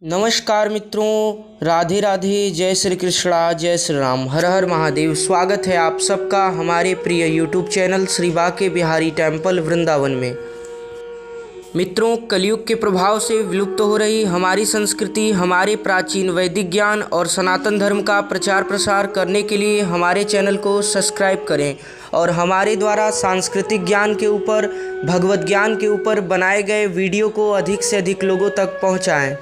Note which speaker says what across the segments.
Speaker 1: नमस्कार मित्रों, राधे राधे, जय श्री कृष्णा, जय श्री राम, हर हर महादेव। स्वागत है आप सबका हमारे प्रिय YouTube channel Shri Banke Bihari temple Vrindavan में। मित्रों, कलयुग के प्रभाव से विलुप्त हो रही हमारी संस्कृति, हमारे प्राचीन वैदिक ज्ञान और सनातन धर्म का प्रचार प्रसार करने के लिए हमारे चैनल को सब्सक्राइब करें और हमारे द्वारा सांस्कृतिक ज्ञान के ऊपर, भगवत ज्ञान के ऊपर बनाए गए वीडियो को अधिक से अधिक लोगों तक पहुँचाएँ।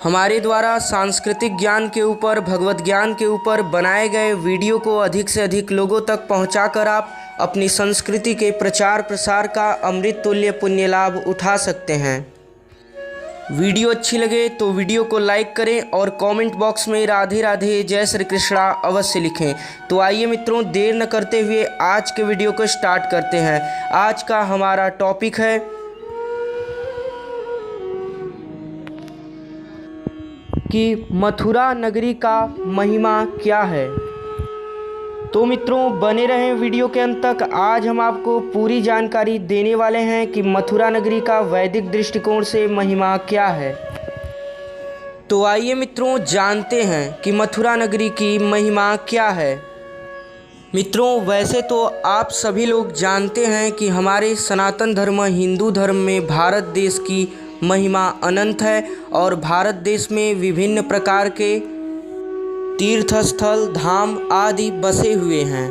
Speaker 1: हमारे द्वारा सांस्कृतिक ज्ञान के ऊपर, भगवत ज्ञान के ऊपर बनाए गए वीडियो को अधिक से अधिक लोगों तक पहुंचाकर आप अपनी संस्कृति के प्रचार प्रसार का अमृत तुल्य पुण्य लाभ उठा सकते हैं। वीडियो अच्छी लगे तो वीडियो को लाइक करें और कमेंट बॉक्स में राधे राधे, जय श्री कृष्णा अवश्य लिखें। तो आइए मित्रों, देर न करते हुए आज के वीडियो को स्टार्ट करते हैं। आज का हमारा टॉपिक है कि मथुरा नगरी का महिमा क्या है। तो मित्रों, बने रहें वीडियो के अंत तक। आज हम आपको पूरी जानकारी देने वाले हैं कि मथुरा नगरी का वैदिक दृष्टिकोण से महिमा क्या है। तो आइए मित्रों, जानते हैं कि मथुरा नगरी की महिमा क्या है। मित्रों, वैसे तो आप सभी लोग जानते हैं कि हमारे सनातन धर्म हिंदू धर्म में भारत देश की महिमा अनंत है और भारत देश में विभिन्न प्रकार के तीर्थस्थल, धाम आदि बसे हुए हैं।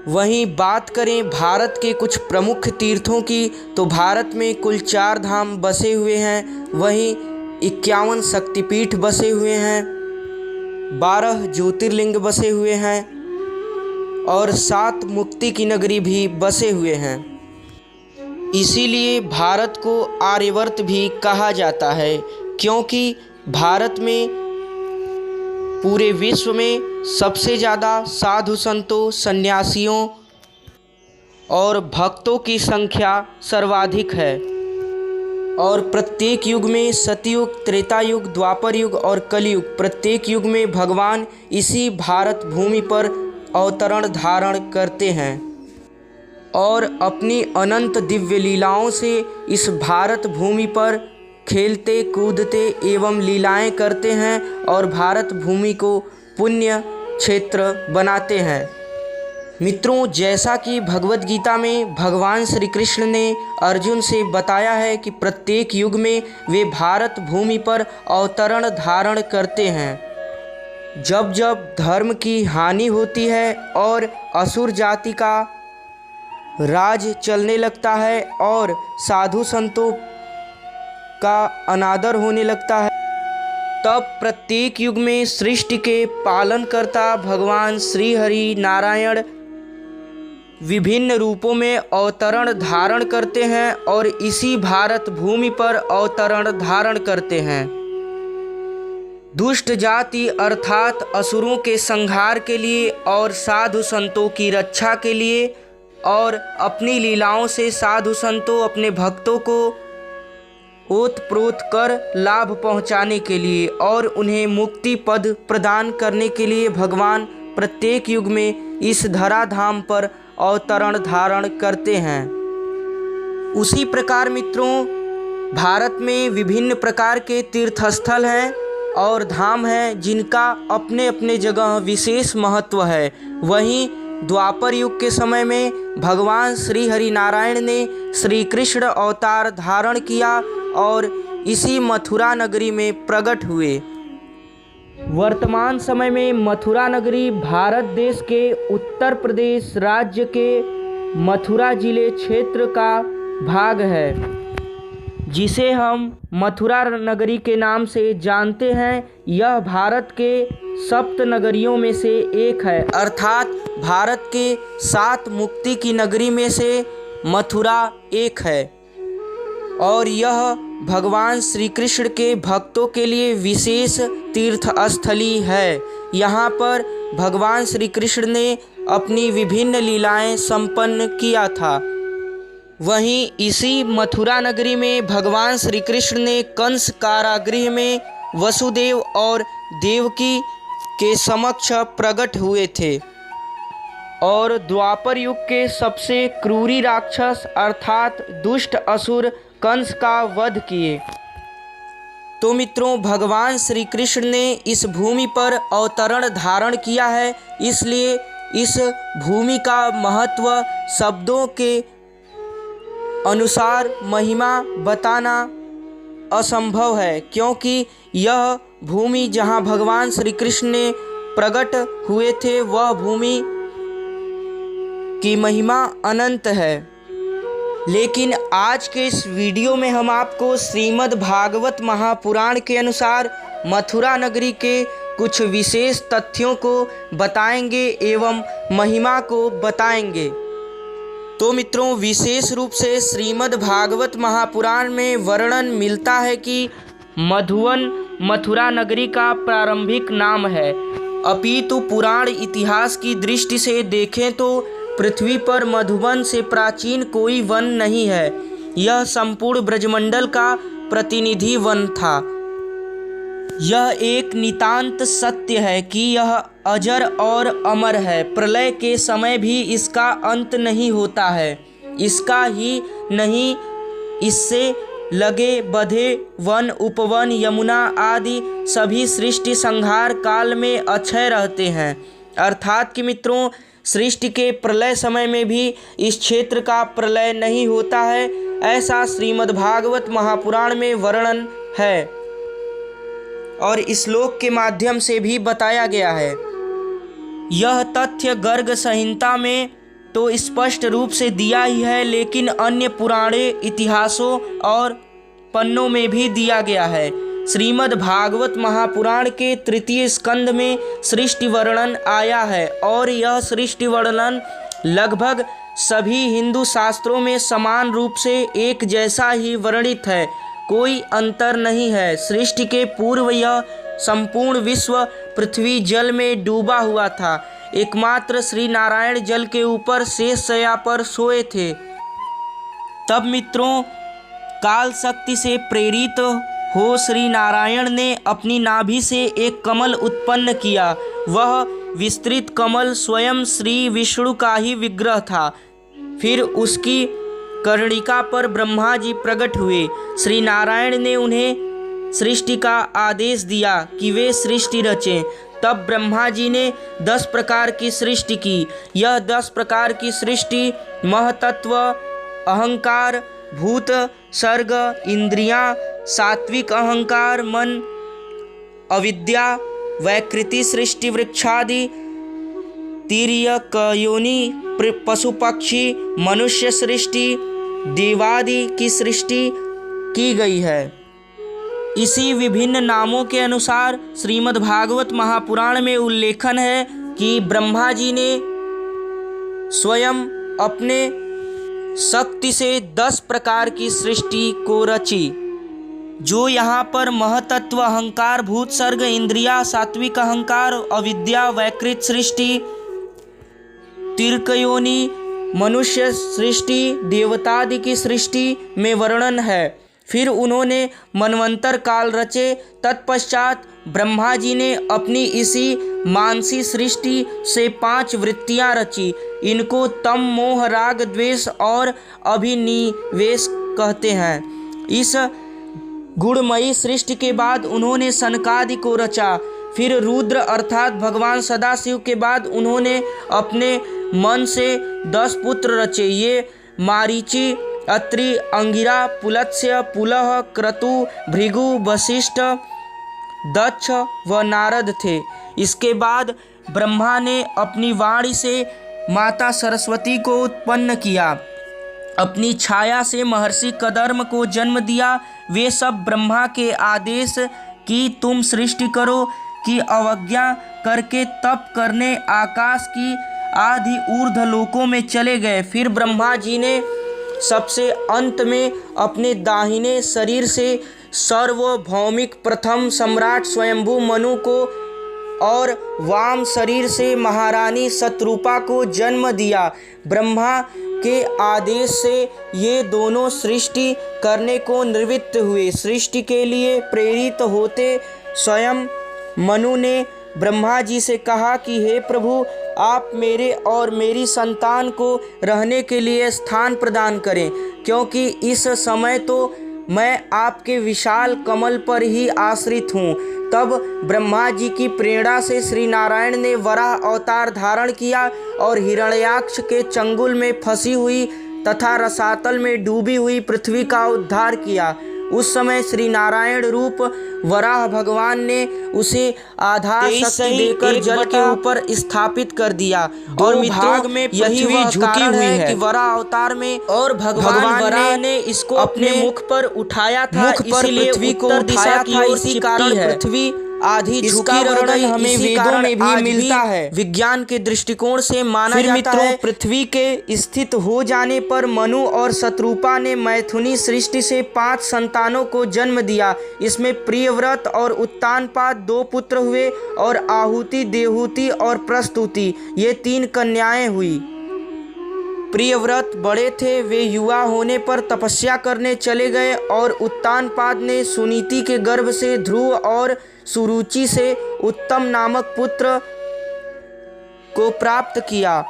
Speaker 1: वहीं बात करें भारत के कुछ प्रमुख तीर्थों की, तो भारत में कुल 4 धाम बसे हुए हैं। वहीं 51 शक्तिपीठ बसे हुए हैं, 12 ज्योतिर्लिंग बसे हुए हैं और 7 मुक्ति की नगरी भी बसे हुए हैं। इसीलिए भारत को आर्यवर्त भी कहा जाता है, क्योंकि भारत में पूरे विश्व में सबसे ज़्यादा साधु संतों, सन्यासियों और भक्तों की संख्या सर्वाधिक है। और प्रत्येक युग में सतयुग, त्रेता युग, द्वापर युग और कलयुग, प्रत्येक युग में भगवान इसी भारत भूमि पर अवतरण धारण करते हैं और अपनी अनंत दिव्य लीलाओं से इस भारत भूमि पर खेलते कूदते एवं लीलाएं करते हैं और भारत भूमि को पुण्य क्षेत्र बनाते हैं। मित्रों, जैसा कि भगवत गीता में भगवान श्री कृष्ण ने अर्जुन से बताया है कि प्रत्येक युग में वे भारत भूमि पर अवतरण धारण करते हैं। जब जब धर्म की हानि होती है और असुर जाति का राज चलने लगता है और साधु संतों का अनादर होने लगता है, तब प्रत्येक युग में सृष्टि के पालनकर्ता भगवान श्री हरि नारायण विभिन्न रूपों में अवतरण धारण करते हैं और इसी भारत भूमि पर अवतरण धारण करते हैं। दुष्ट जाति अर्थात असुरों के संहार के लिए और साधु संतों की रक्षा के लिए और अपनी लीलाओं से साधु संतों अपने भक्तों को ओतप्रोत कर लाभ पहुंचाने के लिए और उन्हें मुक्ति पद प्रदान करने के लिए भगवान प्रत्येक युग में इस धराधाम पर अवतरण धारण करते हैं। उसी प्रकार मित्रों, भारत में विभिन्न प्रकार के तीर्थस्थल हैं और धाम हैं जिनका अपने अपने जगह विशेष महत्व है। वहीं द्वापर युग के समय में भगवान श्री हरि नारायण ने श्री कृष्ण अवतार धारण किया और इसी मथुरा नगरी में प्रकट हुए। वर्तमान समय में मथुरा नगरी भारत देश के उत्तर प्रदेश राज्य के मथुरा जिले क्षेत्र का भाग है, जिसे हम मथुरा नगरी के नाम से जानते हैं। यह भारत के 7 नगरियों में से एक है, अर्थात भारत के 7 मुक्ति की नगरी में से मथुरा एक है और यह भगवान श्री कृष्ण के भक्तों के लिए विशेष तीर्थ स्थली है। यहाँ पर भगवान श्री कृष्ण ने अपनी विभिन्न लीलाएं संपन्न किया था। वहीं इसी मथुरा नगरी में भगवान श्री कृष्ण ने कंस कारागृह में वसुदेव और देवकी के समक्ष प्रकट हुए थे और द्वापर युग के सबसे क्रूरी राक्षस अर्थात दुष्ट असुर कंस का वध किए। तो मित्रों, भगवान श्री कृष्ण ने इस भूमि पर अवतरण धारण किया है, इसलिए इस भूमि का महत्व शब्दों के अनुसार महिमा बताना असंभव है, क्योंकि यह भूमि जहाँ भगवान श्री कृष्ण ने प्रकट हुए थे वह भूमि की महिमा अनंत है। लेकिन आज के इस वीडियो में हम आपको श्रीमद् भागवत महापुराण के अनुसार मथुरा नगरी के कुछ विशेष तथ्यों को बताएंगे एवं महिमा को बताएंगे। तो मित्रों, विशेष रूप से श्रीमद् भागवत महापुराण में वर्णन मिलता है कि मधुवन मथुरा नगरी का प्रारंभिक नाम है, अपितु पुराण इतिहास की दृष्टि से देखें तो पृथ्वी पर मधुवन से प्राचीन कोई वन नहीं है। यह संपूर्ण ब्रजमंडल का प्रतिनिधि वन था। यह एक नितांत सत्य है कि यह अजर और अमर है। प्रलय के समय भी इसका अंत नहीं होता है। इसका ही नहीं, इससे लगे बधे वन, उपवन, यमुना आदि सभी सृष्टि संहार काल में अक्षय रहते हैं। अर्थात कि मित्रों, सृष्टि के प्रलय समय में भी इस क्षेत्र का प्रलय नहीं होता है, ऐसा श्रीमद् भागवत महापुराण में वर्णन है और श्लोक के माध्यम से भी बताया गया है। यह तथ्य गर्ग संहिता में तो स्पष्ट रूप से दिया ही है, लेकिन अन्य पुराणे इतिहासों और पन्नों में भी दिया गया है। श्रीमद् भागवत महापुराण के तृतीय स्कंद में सृष्टि वर्णन आया है और यह सृष्टि वर्णन लगभग सभी हिंदू शास्त्रों में समान रूप से एक जैसा ही वर्णित है, कोई अंतर नहीं है। सृष्टि के पूर्व यह संपूर्ण विश्व पृथ्वी जल में डूबा हुआ था। एकमात्र श्री नारायण जल के ऊपर शेष शैया पर सोए थे। तब मित्रों, काल शक्ति से प्रेरित हो श्री नारायण ने अपनी नाभि से एक कमल उत्पन्न किया। वह विस्तृत कमल स्वयं श्री विष्णु का ही विग्रह था। फिर उसकी कर्णिका पर ब्रह्मा जी प्रकट हुए। श्री नारायण ने उन्हें सृष्टि का आदेश दिया कि वे सृष्टि रचें। तब ब्रह्मा जी ने 10 प्रकार की सृष्टि की। यह 10 प्रकार की सृष्टि महतत्व, अहंकार, भूत, सर्ग, इंद्रियां, सात्विक अहंकार, मन, अविद्या, वैकृति सृष्टि, वृक्षादि, तिर्यक योनि, पशु पक्षी, मनुष्य सृष्टि, देवादि की सृष्टि की गई है। इसी विभिन्न नामों के अनुसार श्रीमद् भागवत महापुराण में उल्लेखन है कि ब्रह्मा जी ने स्वयं अपने शक्ति से 10 प्रकार की सृष्टि को रची। जो यहाँ पर महतत्व, अहंकार, भूत, सर्ग, इंद्रिया, सात्विक अहंकार, अविद्या, वैकृत सृष्टि, तिर्कयोनि, मनुष्य सृष्टि, देवतादि की सृष्टि में वर्णन है। फिर उन्होंने मनवंतर काल रचे। तत्पश्चात ब्रह्मा जी ने अपनी इसी मानसी सृष्टि से 5 वृत्तियां रची। इनको तम, मोह, राग, द्वेष और अभिनिवेश कहते हैं। इस गुणमयी सृष्टि के बाद उन्होंने सनकादि को रचा। फिर रुद्र अर्थात भगवान सदाशिव के बाद उन्होंने अपने मन से 10 पुत्र रचे। ये मारीचि, अत्रि, अंगिरा, पुलत्स्य, पुलह, क्रतु, भृगु, वशिष्ठ, दक्ष व नारद थे। इसके बाद ब्रह्मा ने अपनी वाणी से माता सरस्वती को उत्पन्न किया। अपनी छाया से महर्षि कदर्म को जन्म दिया। वे सब ब्रह्मा के आदेश कि तुम सृष्टि करो की अवज्ञा करके तप करने आकाश की आदि ऊर्ध्व लोकों में चले गए। फिर ब्रह्मा जी ने सबसे अंत में अपने दाहिने शरीर से सार्वभौमिक प्रथम सम्राट स्वयंभू मनु को और वाम शरीर से महारानी शतरूपा को जन्म दिया। ब्रह्मा के आदेश से ये दोनों सृष्टि करने को निवृत्त हुए। सृष्टि के लिए प्रेरित होते स्वयं मनु ने ब्रह्मा जी से कहा कि हे प्रभु, आप मेरे और मेरी संतान को रहने के लिए स्थान प्रदान करें, क्योंकि इस समय तो मैं आपके विशाल कमल पर ही आश्रित हूँ। तब ब्रह्मा जी की प्रेरणा से श्री नारायण ने वराह अवतार धारण किया और हिरण्याक्ष के चंगुल में फंसी हुई तथा रसातल में डूबी हुई पृथ्वी का उद्धार किया। उस समय श्री नारायण रूप वराह भगवान ने उसे आधार शक्ति देकर जल के ऊपर स्थापित कर दिया। और भाग में यही वह झुकी हुई है कि वराह अवतार में और भगवान वराह ने इसको अपने मुख पर उठाया था, इसलिए पृथ्वी को उठाया था। इसी कारण पृथ्वी आधी झुकी रह गई। हमें वेदों में भी मिलता है। विज्ञान के दृष्टिकोण से माना जाता है पृथ्वी के स्थित हो जाने पर मनु और शत्रुपा ने मैथुनी सृष्टि से 5 संतानों को जन्म दिया। इसमें प्रियव्रत और उत्तानपाद 2 पुत्र हुए और आहुति, देहुति और प्रस्तुति ये 3 कन्याएं हुई। प्रियव्रत बड़े थे, वे युवा होने पर तपस्या करने चले गए और उत्तानपाद ने सुनीति के गर्भ से ध्रुव और सुरुचि से उत्तम नामक पुत्र को प्राप्त किया।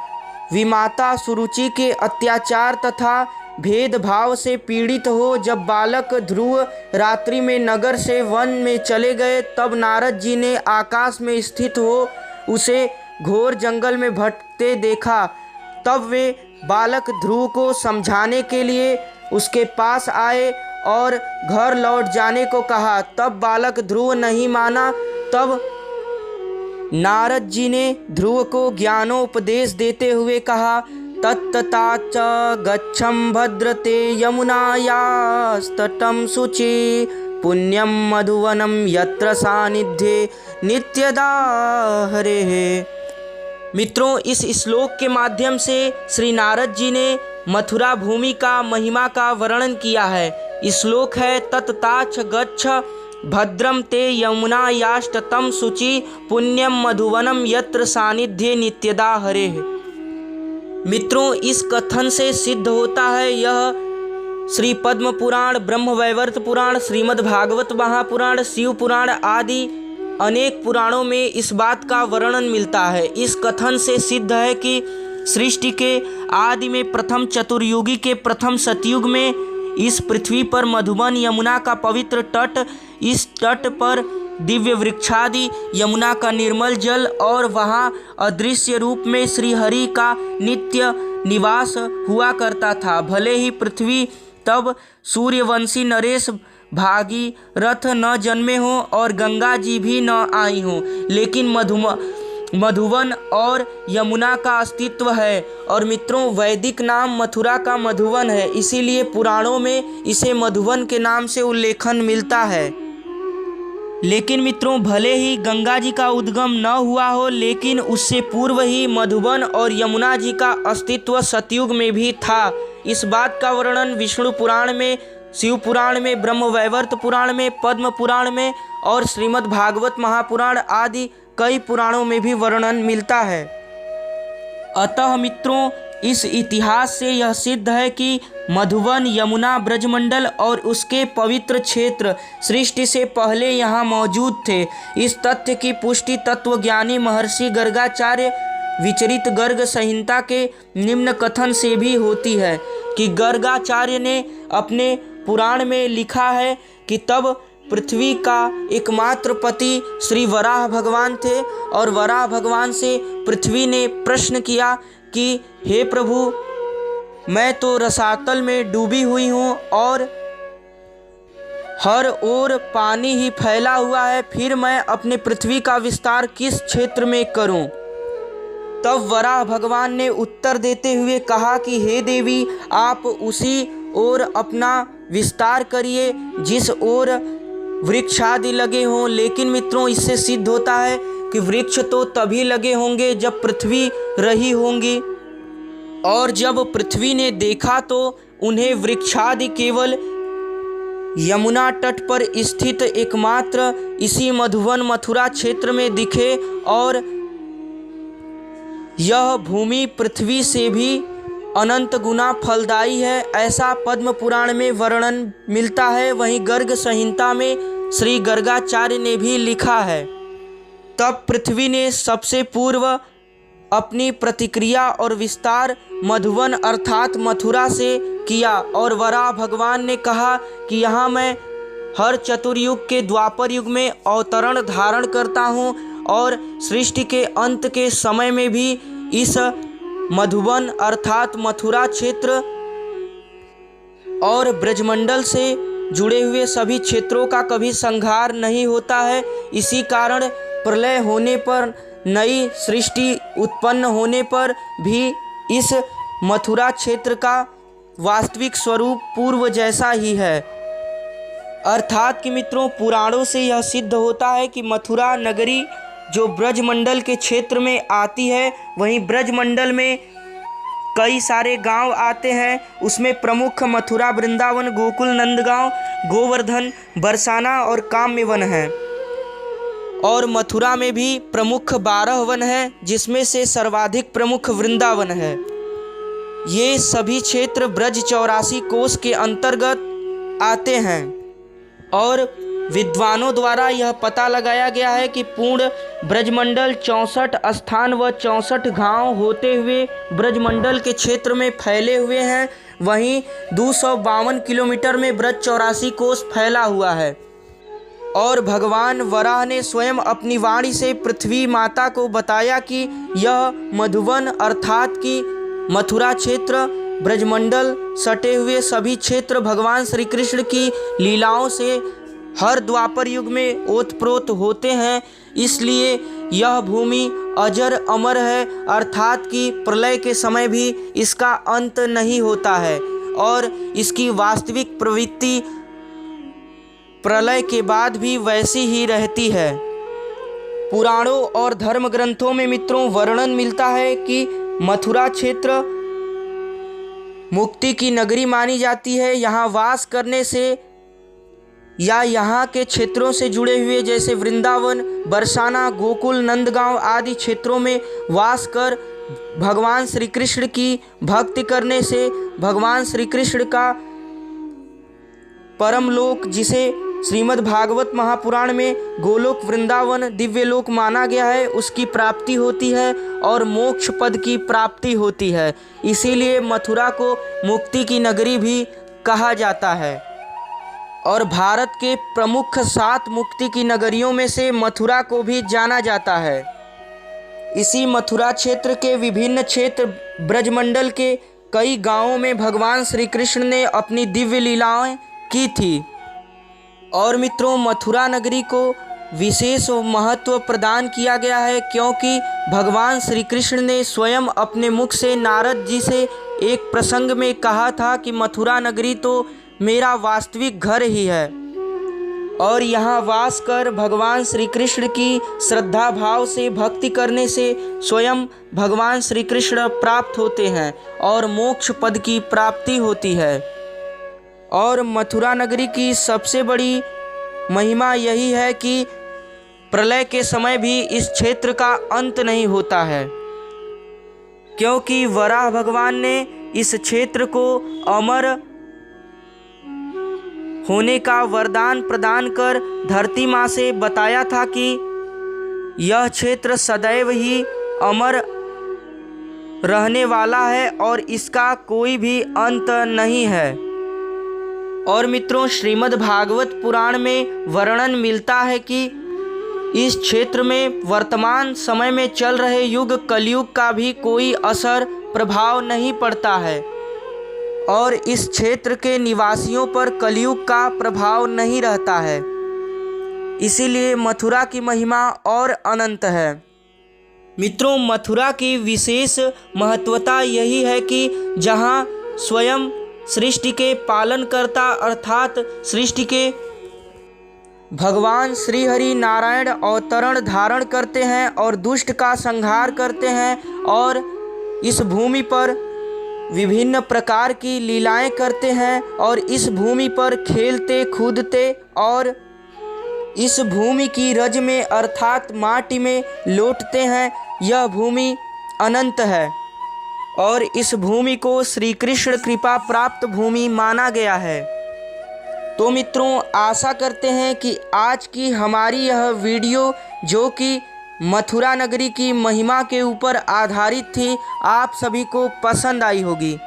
Speaker 1: विमाता सुरुचि के अत्याचार तथा भेदभाव से पीड़ित हो जब बालक ध्रुव रात्रि में नगर से वन में चले गए, तब नारद जी ने आकाश में स्थित हो उसे घोर जंगल में भटकते देखा। तब वे बालक ध्रुव को समझाने के लिए उसके पास आए और घर लौट जाने को कहा। तब बालक ध्रुव नहीं माना। तब नारद जी ने ध्रुव को ज्ञानोपदेश देते हुए कहा, तत्तता च गच्छं भद्रते यमुनायास्तटं शुचि पुण्यं मधुवनं यत्र सानिध्ये नित्यदा हरेः। मित्रों, इस श्लोक के माध्यम से श्री नारद जी ने मथुरा भूमि का महिमा का वर्णन किया है। श्लोक है, तत्ताच गच्छ भद्रम ते यमुनायाष्टतम शुचि पुण्यम मधुवनम यत्र सानिध्ये नित्यदा हरेः। मित्रों, इस कथन से सिद्ध होता है यह श्री पद्म पुराण, ब्रह्मवैवर्त पुराण, श्रीमद् भागवत महापुराण, शिव पुराण आदि अनेक पुराणों में इस बात का वर्णन मिलता है। इस कथन से सिद्ध है कि सृष्टि के आदि में प्रथम चतुर्युगी के प्रथम सतयुग में इस पृथ्वी पर मधुबन यमुना का पवित्र तट, इस तट पर दिव्य वृक्षादि, यमुना का निर्मल जल और वहाँ अदृश्य रूप में श्री हरि का नित्य निवास हुआ करता था। भले ही पृथ्वी तब सूर्यवंशी नरेश भागीरथ न जन्मे हों और गंगा जी भी न आई हों, लेकिन मधुवन और यमुना का अस्तित्व है। और मित्रों, वैदिक नाम मथुरा का मधुवन है, इसीलिए पुराणों में इसे मधुवन के नाम से उल्लेखन मिलता है। लेकिन मित्रों, भले ही गंगा जी का उद्गम न हुआ हो, लेकिन उससे पूर्व ही मधुबन और यमुना जी का अस्तित्व सतयुग में भी था। इस बात का वर्णन विष्णु पुराण में, शिव पुराण में, ब्रह्मवैवर्त पुराण में, पद्म पुराण में और श्रीमद् भागवत महापुराण आदि कई पुराणों में भी वर्णन मिलता है। अतः मित्रों, इस इतिहास से यह सिद्ध है कि मधुवन, यमुना, ब्रजमंडल और उसके पवित्र क्षेत्र सृष्टि से पहले यहाँ मौजूद थे। इस तथ्य की पुष्टि तत्वज्ञानी महर्षि गर्गाचार्य विचरित गर्ग संहिता के निम्न कथन से भी होती है कि गर्गाचार्य ने अपने पुराण में लिखा है कि तब पृथ्वी का एकमात्र पति श्री वराह भगवान थे और वराह भगवान से पृथ्वी ने प्रश्न किया कि हे प्रभु, मैं तो रसातल में डूबी हुई हूँ और हर ओर पानी ही फैला हुआ है, फिर मैं अपने पृथ्वी का विस्तार किस क्षेत्र में करूँ? तब वराह भगवान ने उत्तर देते हुए कहा कि हे देवी, आप उसी ओर अपना विस्तार करिए जिस ओर वृक्ष आदि लगे हों। लेकिन मित्रों, इससे सिद्ध होता है कि वृक्ष तो तभी लगे होंगे जब पृथ्वी रही होंगी, और जब पृथ्वी ने देखा तो उन्हें वृक्षादि केवल यमुना तट पर स्थित एकमात्र इसी मधुवन मथुरा क्षेत्र में दिखे और यह भूमि पृथ्वी से भी अनंत गुना फलदायी है, ऐसा पद्म पुराण में वर्णन मिलता है। वहीं गर्ग संहिता में श्री गर्गाचार्य ने भी लिखा है। तब पृथ्वी ने सबसे पूर्व अपनी प्रतिक्रिया और विस्तार मधुवन अर्थात मथुरा से किया और वराह भगवान ने कहा कि यहाँ मैं हर चतुर्युग के द्वापर युग में अवतरण धारण करता हूँ और सृष्टि के अंत के समय में भी इस मधुवन अर्थात मथुरा क्षेत्र और ब्रजमंडल से जुड़े हुए सभी क्षेत्रों का कभी संहार नहीं होता है। इसी कारण प्रलय होने पर, नई सृष्टि उत्पन्न होने पर भी इस मथुरा क्षेत्र का वास्तविक स्वरूप पूर्व जैसा ही है। अर्थात कि मित्रों, पुराणों से यह सिद्ध होता है कि मथुरा नगरी जो ब्रजमंडल के क्षेत्र में आती है, वहीं ब्रजमंडल में कई सारे गांव आते हैं। उसमें प्रमुख मथुरा, वृंदावन, गोकुल, नंदगांव, गोवर्धन, बरसाना और काम्यवन हैं। और मथुरा में भी प्रमुख 12 वन हैं, जिसमें से सर्वाधिक प्रमुख वृंदावन है। ये सभी क्षेत्र ब्रज 84 कोस के अंतर्गत आते हैं और विद्वानों द्वारा यह पता लगाया गया है कि पूर्ण ब्रजमंडल 64 स्थान व 64 गांव होते हुए ब्रजमंडल के क्षेत्र में फैले हुए हैं। वहीं 252 किलोमीटर में ब्रज 84 कोस फैला हुआ है। और भगवान वराह ने स्वयं अपनी वाणी से पृथ्वी माता को बताया कि यह मधुवन अर्थात कि मथुरा क्षेत्र, ब्रजमंडल सटे हुए सभी क्षेत्र भगवान श्री कृष्ण की लीलाओं से हर द्वापर युग में ओतप्रोत होते हैं। इसलिए यह भूमि अजर अमर है, अर्थात कि प्रलय के समय भी इसका अंत नहीं होता है और इसकी वास्तविक प्रवृत्ति प्रलय के बाद भी वैसी ही रहती है। पुराणों और धर्म ग्रंथों में मित्रों वर्णन मिलता है कि मथुरा क्षेत्र मुक्ति की नगरी मानी जाती है। यहाँ वास करने से या यहाँ के क्षेत्रों से जुड़े हुए जैसे वृंदावन, बरसाना, गोकुल, नंदगांव आदि क्षेत्रों में वास कर भगवान श्री कृष्ण की भक्ति करने से भगवान श्री कृष्ण का परम लोक, जिसे श्रीमद् भागवत महापुराण में गोलोक वृंदावन दिव्यलोक माना गया है, उसकी प्राप्ति होती है और मोक्ष पद की प्राप्ति होती है। इसीलिए मथुरा को मुक्ति की नगरी भी कहा जाता है। और भारत के प्रमुख 7 मुक्ति की नगरियों में से मथुरा को भी जाना जाता है। इसी मथुरा क्षेत्र के विभिन्न क्षेत्र ब्रजमंडल के कई गांवों में भगवान श्री कृष्ण ने अपनी दिव्य लीलाएं की थी। और मित्रों, मथुरा नगरी को विशेष महत्व प्रदान किया गया है क्योंकि भगवान श्री कृष्ण ने स्वयं अपने मुख से नारद जी से एक प्रसंग में कहा था कि मथुरा नगरी तो मेरा वास्तविक घर ही है और यहाँ वास कर भगवान श्री कृष्ण की श्रद्धा भाव से भक्ति करने से स्वयं भगवान श्री कृष्ण प्राप्त होते हैं और मोक्ष पद की प्राप्ति होती है। और मथुरा नगरी की सबसे बड़ी महिमा यही है कि प्रलय के समय भी इस क्षेत्र का अंत नहीं होता है, क्योंकि वराह भगवान ने इस क्षेत्र को अमर होने का वरदान प्रदान कर धरती माँ से बताया था कि यह क्षेत्र सदैव ही अमर रहने वाला है और इसका कोई भी अंत नहीं है। और मित्रों, श्रीमद् भागवत पुराण में वर्णन मिलता है कि इस क्षेत्र में वर्तमान समय में चल रहे युग कलयुग का भी कोई असर प्रभाव नहीं पड़ता है और इस क्षेत्र के निवासियों पर कलयुग का प्रभाव नहीं रहता है। इसीलिए मथुरा की महिमा और अनंत है। मित्रों, मथुरा की विशेष महत्वता यही है कि जहाँ स्वयं सृष्टि के पालनकर्ता अर्थात सृष्टि के भगवान श्री हरि नारायण अवतरण धारण करते हैं और दुष्ट का संहार करते हैं और इस भूमि पर विभिन्न प्रकार की लीलाएं करते हैं और इस भूमि पर खेलते कूदते और इस भूमि की रज में अर्थात माटी में लौटते हैं। यह भूमि अनंत है और इस भूमि को श्री कृष्ण कृपा प्राप्त भूमि माना गया है। तो मित्रों, आशा करते हैं कि आज की हमारी यह वीडियो जो कि मथुरा नगरी की महिमा के ऊपर आधारित थी। आप सभी को पसंद आई होगी।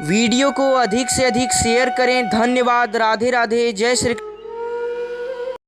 Speaker 1: वीडियो को अधिक से अधिक शेयर करें। धन्यवाद। राधे राधे। जय श्री